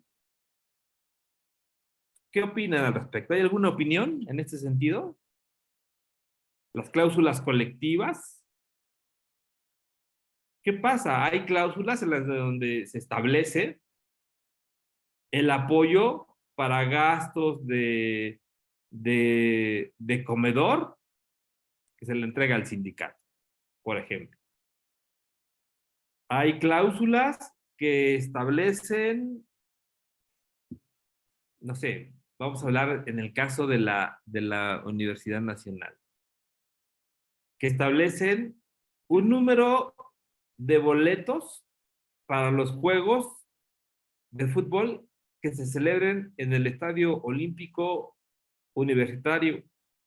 qué opinan al respecto? ¿Hay alguna opinión en este sentido? Las cláusulas colectivas. ¿Qué pasa? Hay cláusulas en las donde se establece el apoyo para gastos de comedor que se le entrega al sindicato, por ejemplo. Hay cláusulas que establecen, no sé, vamos a hablar en el caso de la Universidad Nacional, que establecen un número de boletos para los juegos de fútbol que se celebren en el Estadio Olímpico Universitario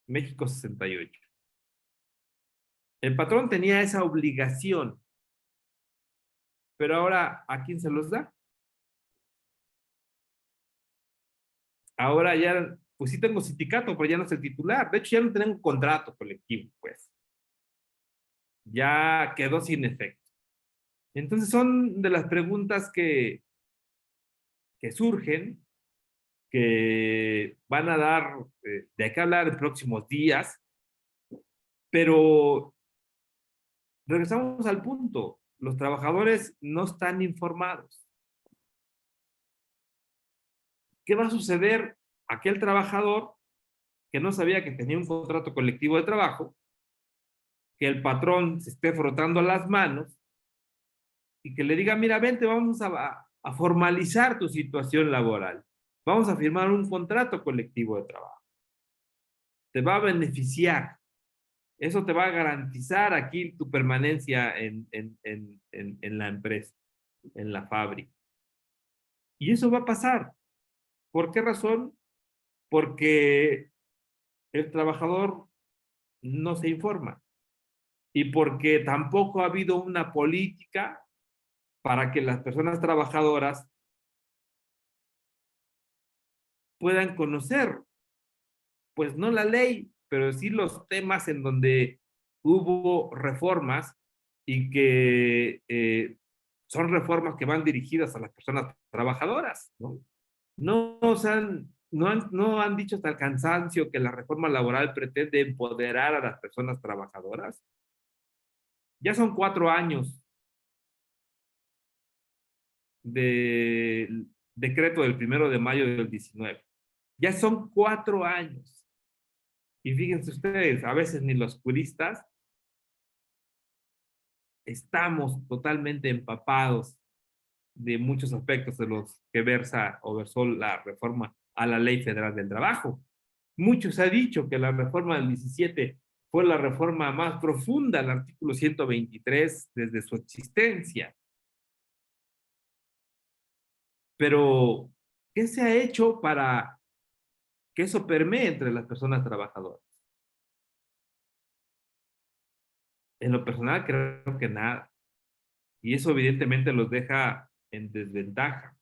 México 68. El patrón tenía esa obligación, pero ahora, ¿a quién se los da? Ahora ya, pues sí tengo sindicato, pero ya no es el titular. De hecho, ya no tengo un contrato colectivo, pues. Ya quedó sin efecto. Entonces son de las preguntas que surgen, que van a dar de qué hablar en próximos días, pero regresamos al punto. Los trabajadores no están informados. ¿Qué va a suceder a aquel trabajador que no sabía que tenía un contrato colectivo de trabajo, que el patrón se esté frotando las manos y que le diga, mira, vente, vamos a formalizar tu situación laboral. Vamos a firmar un contrato colectivo de trabajo. Te va a beneficiar. Eso te va a garantizar aquí tu permanencia en la empresa, en la fábrica. Y eso va a pasar. ¿Por qué razón? Porque el trabajador no se informa y porque tampoco ha habido una política para que las personas trabajadoras puedan conocer, pues no la ley, pero sí los temas en donde hubo reformas y que son reformas que van dirigidas a las personas trabajadoras, ¿no? No han dicho hasta el cansancio que la reforma laboral pretende empoderar a las personas trabajadoras. Ya son 4 años del decreto del 1 de mayo del 19. Ya son 4 años. Y fíjense ustedes, a veces ni los juristas estamos totalmente empapados de muchos aspectos de los que versa o versó la reforma a la Ley Federal del Trabajo. Mucho se ha dicho que la reforma del 17 fue la reforma más profunda al artículo 123 desde su existencia. Pero, ¿qué se ha hecho para que eso permee entre las personas trabajadoras? En lo personal creo que nada. Y eso evidentemente los deja en desventaja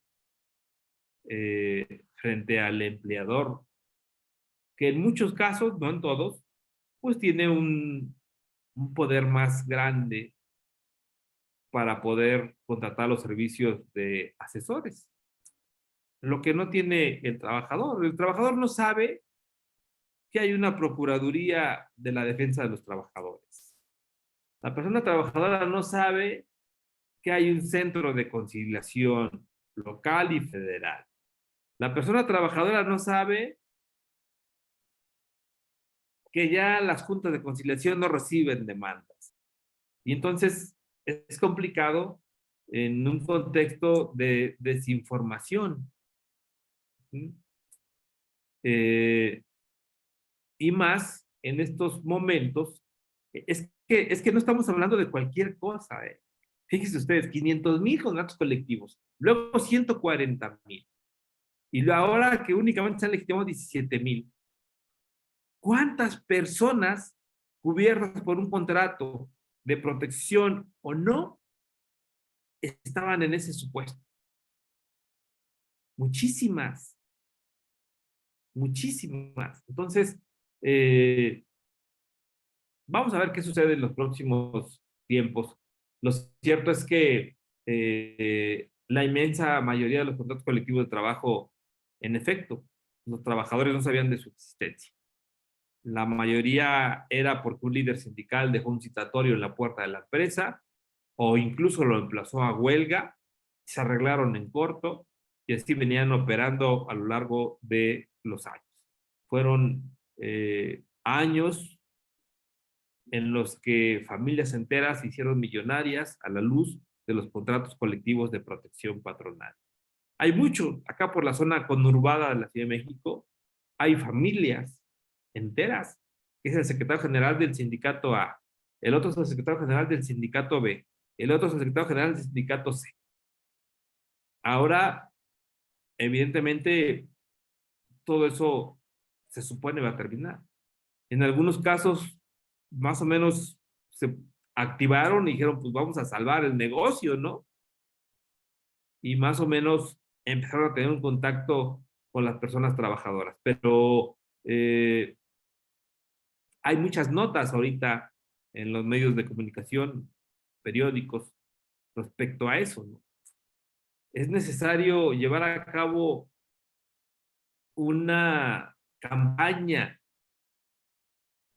frente al empleador, que en muchos casos, no en todos, pues tiene un poder más grande para poder contratar los servicios de asesores. Lo que no tiene el trabajador no sabe que hay una Procuraduría de la Defensa de los Trabajadores. La persona trabajadora no sabe que hay un centro de conciliación local y federal. La persona trabajadora no sabe que ya las juntas de conciliación no reciben demandas. Y entonces es complicado en un contexto de desinformación. ¿Sí? Y más en estos momentos, es que no estamos hablando de cualquier cosa. Fíjense ustedes, 500,000 contratos colectivos, luego 140,000. Y ahora que únicamente se han legitimado 17,000. ¿Cuántas personas cubiertas por un contrato de protección o no estaban en ese supuesto? Muchísimas. Muchísimas. Entonces, vamos a ver qué sucede en los próximos tiempos. Lo cierto es que la inmensa mayoría de los contratos colectivos de trabajo, en efecto, los trabajadores no sabían de su existencia. La mayoría era porque un líder sindical dejó un citatorio en la puerta de la empresa o incluso lo emplazó a huelga, se arreglaron en corto y así venían operando a lo largo de los años. Fueron años en los que familias enteras se hicieron millonarias a la luz de los contratos colectivos de protección patronal. Hay mucho, acá por la zona conurbada de la Ciudad de México, hay familias enteras, que es el secretario general del sindicato A, el otro es el secretario general del sindicato B, el otro es el secretario general del sindicato C. Ahora, evidentemente, todo eso se supone va a terminar. En algunos casos, más o menos se activaron y dijeron, pues vamos a salvar el negocio, ¿no? Y más o menos empezaron a tener un contacto con las personas trabajadoras. Pero hay muchas notas ahorita en los medios de comunicación, periódicos, respecto a eso, ¿no? Es necesario llevar a cabo una campaña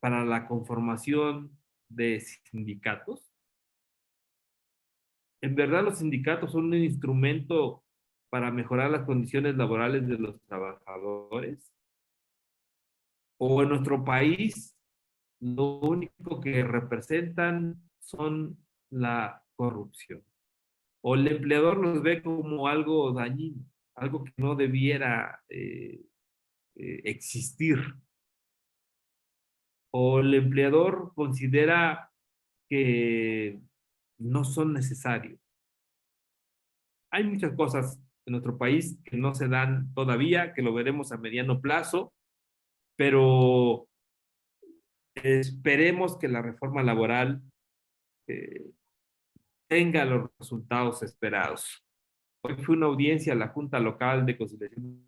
para la conformación de sindicatos. ¿En verdad los sindicatos son un instrumento para mejorar las condiciones laborales de los trabajadores? ¿O en nuestro país lo único que representan son la corrupción? ¿O el empleador los ve como algo dañino, algo que no debiera existir? ¿O el empleador considera que no son necesarios? Hay muchas cosas en nuestro país que no se dan todavía, que lo veremos a mediano plazo, pero esperemos que la reforma laboral tenga los resultados esperados. Hoy fue una audiencia a la Junta Local de Conciliación